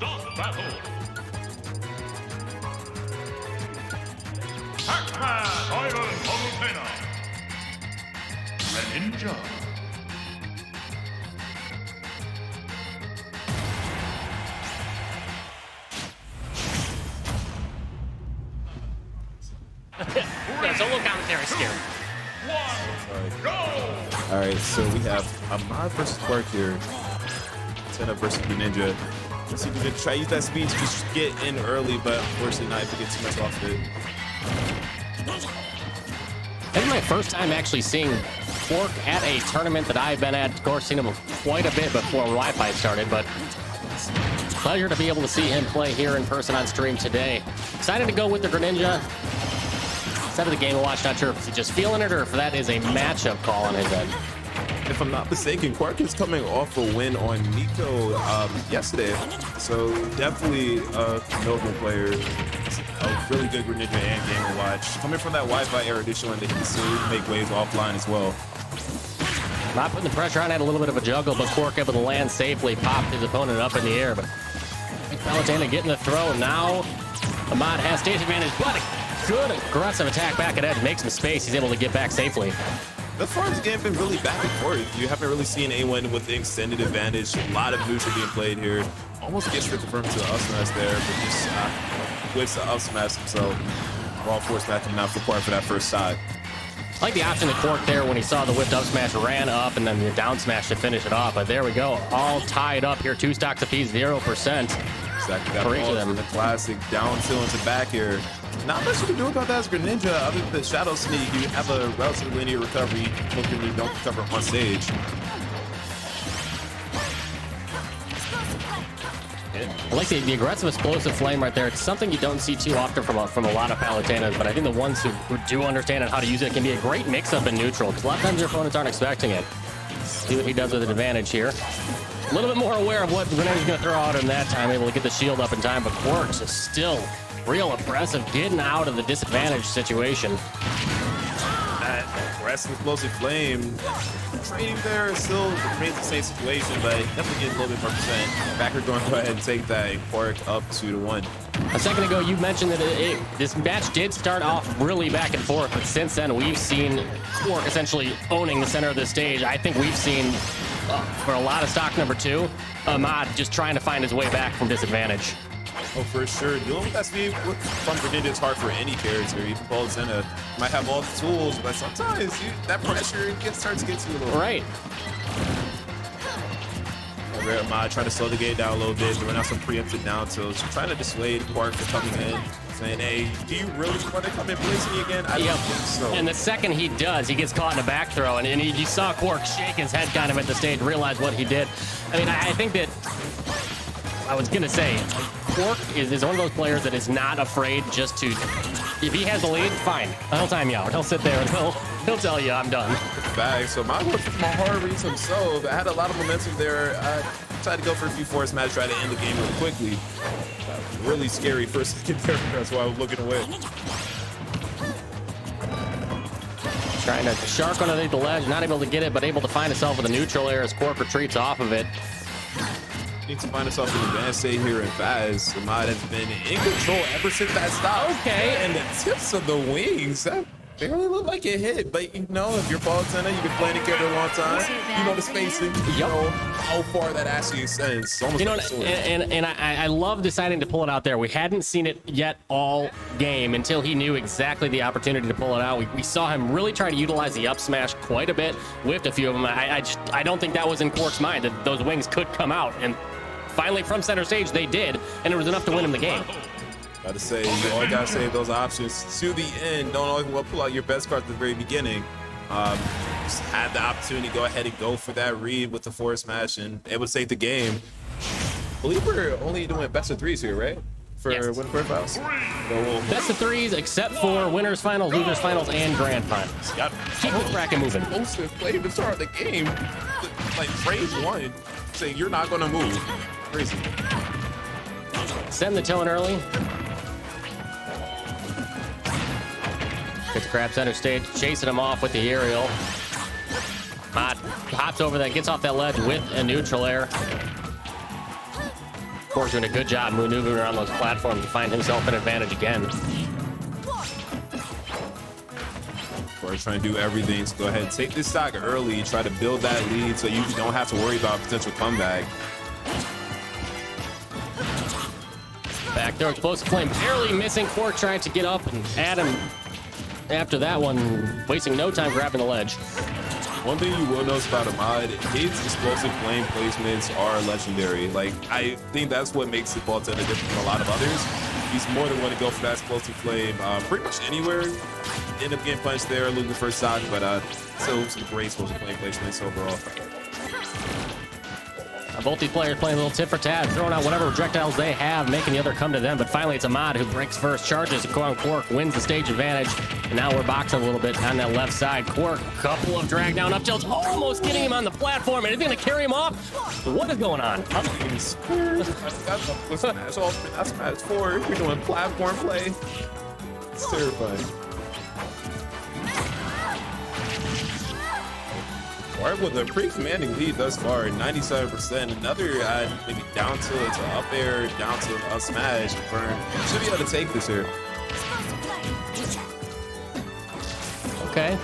Start battle. Ahmad, Iron Palutena. Greninja. Yeah, solo commentary scary. All right, so we have Ahmad versus Quark here. Palutena versus Greninja. Let's see if we can try to use that speed to just get in early, but unfortunately not if we get too much off of it. This is my first time actually seeing Quark at a tournament that I've been at. Of course, seen him quite a bit before Wi-Fi started, but pleasure to be able to see him play here in person on stream today. Excited to go with the Greninja. Instead of the Game & Watch, not sure if he's just feeling it or if that is a matchup call on his end. If I'm not mistaken, Quark is coming off a win on Nico yesterday, so definitely a notable player. A really good Greninja and Game & Watch. Coming from that Wi-Fi era, they showing that he can still make waves offline as well. Not putting the pressure on, had a little bit of a juggle, but Quark able to land safely, popped his opponent up in the air. But Palutena getting the throw. Now Ahmad has stage advantage, but a good aggressive attack back at edge, makes some space. He's able to get back safely. The farm's game been really back and forth. You haven't really seen anyone with the extended advantage. A lot of neutral being played here. Almost gets stripped from to the up smash there, but just whips the up smash himself. Raw force matching out for Quark for that first shot. I like the option that Quark there when he saw the whipped up smash, ran up, and then the down smash to finish it off. But there we go, all tied up here. 2 stocks apiece, 0%. Exactly, that for each of them. The classic down tilt into back here. Not much you can do about that as Greninja. Other than the Shadow Sneak, you have a relatively linear recovery. Hopefully you don't recover on stage. I like the aggressive explosive flame right there. It's something you don't see too often from a lot of Palutenas, but I think the ones who do understand how to use it can be a great mix-up in neutral, because a lot of times your opponents aren't expecting it. See what he does with an advantage here. A little bit more aware of what Greninja's going to throw out in that time, able to get the shield up in time, but Quark's is still real impressive, getting out of the disadvantage situation. That aggressive explosive flame. Trading there still remains the same situation, but definitely getting a little bit more percent. Backer going to go ahead and take that Quark up 2-1. A second ago, you mentioned that this match did start off really back and forth, but since then we've seen Quark essentially owning the center of the stage. I think we've seen, for a lot of stock number 2, Ahmad just trying to find his way back from disadvantage. Oh, for sure. Dealing with that speed from Greninja is hard for any character. Even Palutena might have all the tools, but sometimes that pressure starts to get to you a little. Right. Ahmad trying to slow the game down a little bit, doing out some preemptive down tilts, trying to dissuade Quark from coming in, saying, hey, do you really want to come in place me again? I don't think so. And the second he does, he gets caught in a back throw, and you saw Quark shake his head kind of at the stage, realize what he did. I mean, I think that, I was going to say, Quark is one of those players that is not afraid just to, if he has the lead, fine. He'll time you out. He'll sit there and he'll tell you, I'm done. Back. So my work from my hard reads himself. I had a lot of momentum there. I tried to go for a few force matches, try to end the game really quickly. Really scary first second there. That's why I was looking away. Trying to shark underneath the ledge, not able to get it, but able to find himself with a neutral air as Quark retreats off of it. Needs to find himself in advanced state here and fast. Ahmad has been in control ever since that stop. Okay. And the tips of the wings, that barely look like it hit. But you know, if you're Palutena, you've been playing together a long time. You know the spacing. You know how far that actually extends. Almost, you know, like and I love deciding to pull it out there. We hadn't seen it yet all game until he knew exactly the opportunity to pull it out. We saw him really try to utilize the up smash quite a bit, whiffed a few of them. I don't think that was in Quark's mind, that those wings could come out. And finally, from center stage, they did, and it was enough to win him the game. Gotta say, you always gotta save those options to the end. Don't always want to pull out your best card at the very beginning. Just had the opportunity to go ahead and go for that read with the force smash and able to save the game. I believe we're only doing best of 3s here, right? For yes. winner quarterfinals. So, best of 3s, except for winners finals, losers finals, and grand finals. Keep the bracket moving. Explosive play to start the game. Like phrase 1, saying you're not gonna move. Crazy. Send the tone early. Gets crab center stage, chasing him off with the aerial. Ahmad hops over that, gets off that ledge with a neutral air. Quark doing a good job maneuvering around those platforms to find himself an advantage again. Quark trying to do everything to go ahead and take this stock early, try to build that lead so you don't have to worry about a potential comeback. Back there, explosive flame barely missing. Quark trying to get up and add him after that one, wasting no time grabbing the ledge. One thing you will notice about Ahmad, his explosive flame placements are legendary. Like, I think that's what makes the Palutena different from a lot of others. He's more than willing to go for that explosive flame pretty much anywhere. End up getting punched there, losing the first stock, but still some great explosive flame placements overall. Both these players playing a little tit for tat, throwing out whatever projectiles they have, making the other come to them. But finally, it's Ahmad who breaks first, charges. Quark wins the stage advantage. And now we're boxing a little bit on that left side. Quark, couple of drag down up tilts, almost getting him on the platform. And is he going to carry him off? What is going on? That's match 4. We're doing platform play. It's terrifying. Quark with a pretty commanding lead thus far, 97%. Another maybe down tilt to up air, down tilt up smash. Burn should be able to take this here. Okay.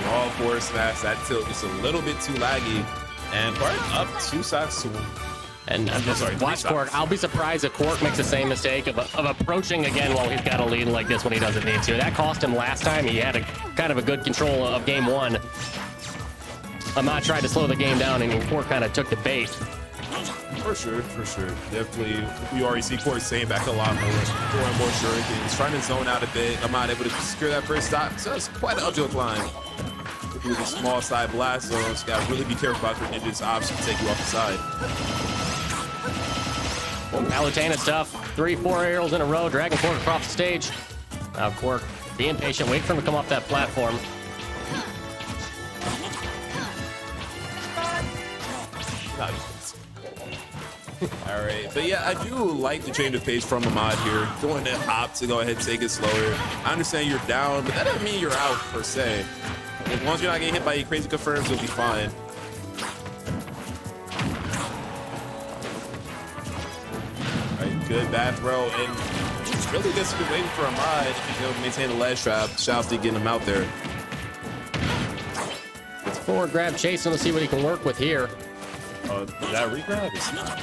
All four smash. That tilt just a little bit too laggy. And Quark up 2 stocks to 1. And watch Quark. I'll be surprised if Quark makes the same mistake of approaching again while he's got a lead like this when he doesn't need to. That cost him last time. He had a kind of a good control of game 1. Ahmad tried to slow the game down, and Quark kind of took the bait. For sure. Definitely, we already see Quark staying back a lot more, throwing more shurikens, trying to zone out a bit. Ahmad able to secure that first stop. So it's quite an uphill climb. With a small side blast, so you got to really be careful about Greninja's option to take you off the side. Palutena stuff. 3-4 aerials in a row, dragging Quark across the stage. Now Quark being patient, wait for him to come off that platform. All right, but yeah, I do like the change of pace from Ahmad here. Going to hop to go ahead and take it slower. I understand you're down, but that doesn't mean you're out per se. As long as you're not getting hit by any crazy confirms, you'll be fine. All right, good back throw, and really good to be waiting for Ahmad to maintain the ledge trap. Shouts to getting him out there. It's forward grab chasing. Let's see what he can work with here. That regrab is not.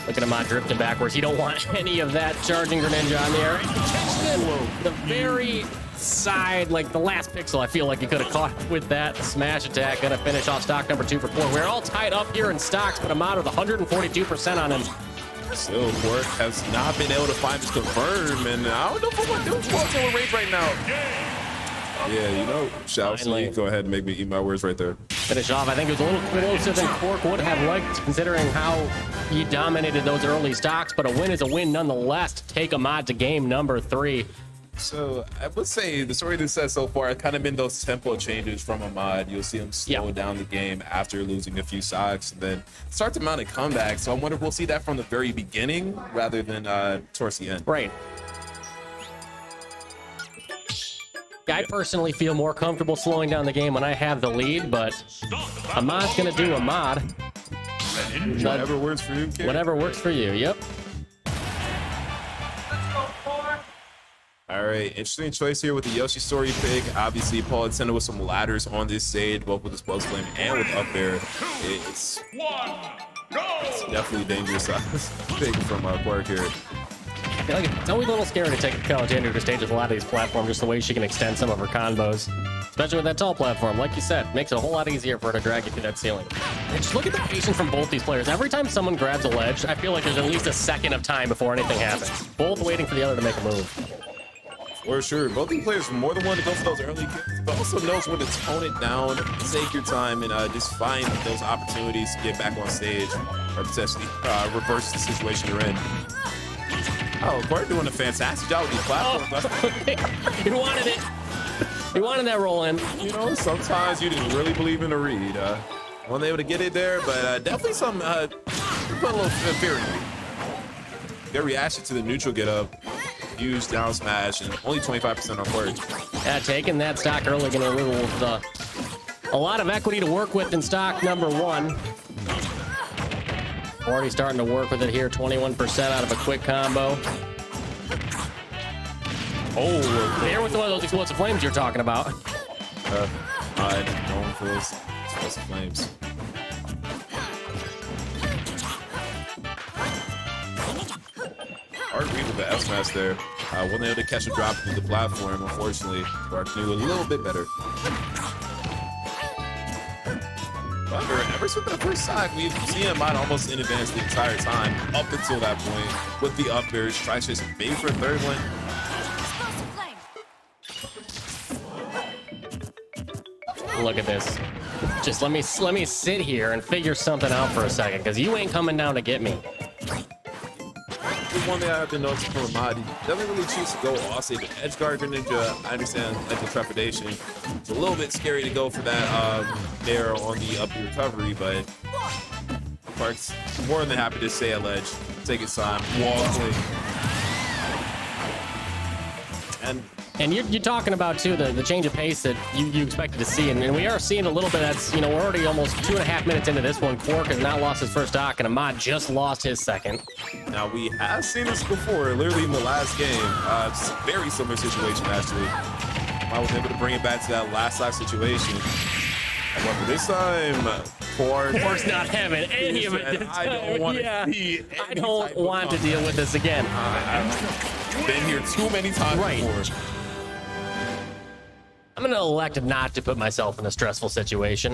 Look at Ahmad drifting backwards. You don't want any of that charging Greninja on the air. The very side, like the last pixel, I feel like he could have caught with that smash attack. Gonna finish off stock number 2 for Quark. We're all tied up here in stocks, but Ahmad with 142% on him. Still, Quark has not been able to find his confirm, and I don't know if I want to do Quark's over rage right now. Yeah, you know, shouts. Go ahead and make me eat my words right there. Finish off. I think it was a little closer than Quark would have liked, considering how he dominated those early stocks, but a win is a win nonetheless to take Ahmad to game number 3. So I would say the story this says so far has kind of been those tempo changes from Ahmad. You'll see him slow down the game after losing a few stocks, and then start to mount a comeback. So I wonder if we'll see that from the very beginning rather than towards the end. Right. I personally feel more comfortable slowing down the game when I have the lead, but Ahmad's going to do Ahmad. Whatever works for you, kid. Whatever works for you, yep. All right, interesting choice here with the Yoshi story pick. Obviously, Palutena with some ladders on this stage, both with his Explosive Flame and with up air. It's definitely dangerous pick from Quark here. I feel like it's always a little scary to take Palutena to stage with a lot of these platforms, just the way she can extend some of her combos. Especially with that tall platform, like you said, makes it a whole lot easier for her to drag you through that ceiling. And just look at the patience from both these players. Every time someone grabs a ledge, I feel like there's at least a second of time before anything happens. Both waiting for the other to make a move. For sure. Both these players are more than one to go for those early kicks, but also knows when to tone it down, take your time, and just find those opportunities to get back on stage or potentially reverse the situation you're in. Oh, Quark doing a fantastic job with these platforms. He wanted it. He wanted that roll in. You know, sometimes you didn't really believe in the read. Wasn't able to get it there, but definitely some put a little fear in it. Their reaction to the neutral get up, huge down smash, and only 25% on Quark. Yeah, taking that stock early, getting a little A lot of equity to work with in stock number 1. Already starting to work with it here. 21% out of a quick combo. Oh, there with one of those explosive flames you're talking about. I'm going for those explosive flames. Hard read with the S-Mass there. Wasn't able to catch a drop through the platform, unfortunately. Quark knew a little bit better. However, ever since that first side, we've seen Ahmad almost in advance the entire time, up until that point, with the up airs, trying to just maybe for a third one. Look at this. Just let me sit here and figure something out for a second, because you ain't coming down to get me. One thing I have to notice from Ahmad, he doesn't really choose to go all say the edge guard Greninja. I understand edge of trepidation. It's a little bit scary to go for that there on the up recovery, but Quark's more than happy to stay at ledge, take his time, wall play. And you're talking about, too, the change of pace that you expected to see. And we are seeing a little bit. That's, we're already almost 2.5 minutes into this one. Quark has not lost his first stock, and Ahmad just lost his second. Now, we have seen this before, literally in the last game. Very similar situation, actually. I was able to bring it back to that last life situation. However, this time, Quark's not having any of it. I don't want to see I don't want to deal with this again. I've been here too many times before. I'm going to elect not to put myself in a stressful situation.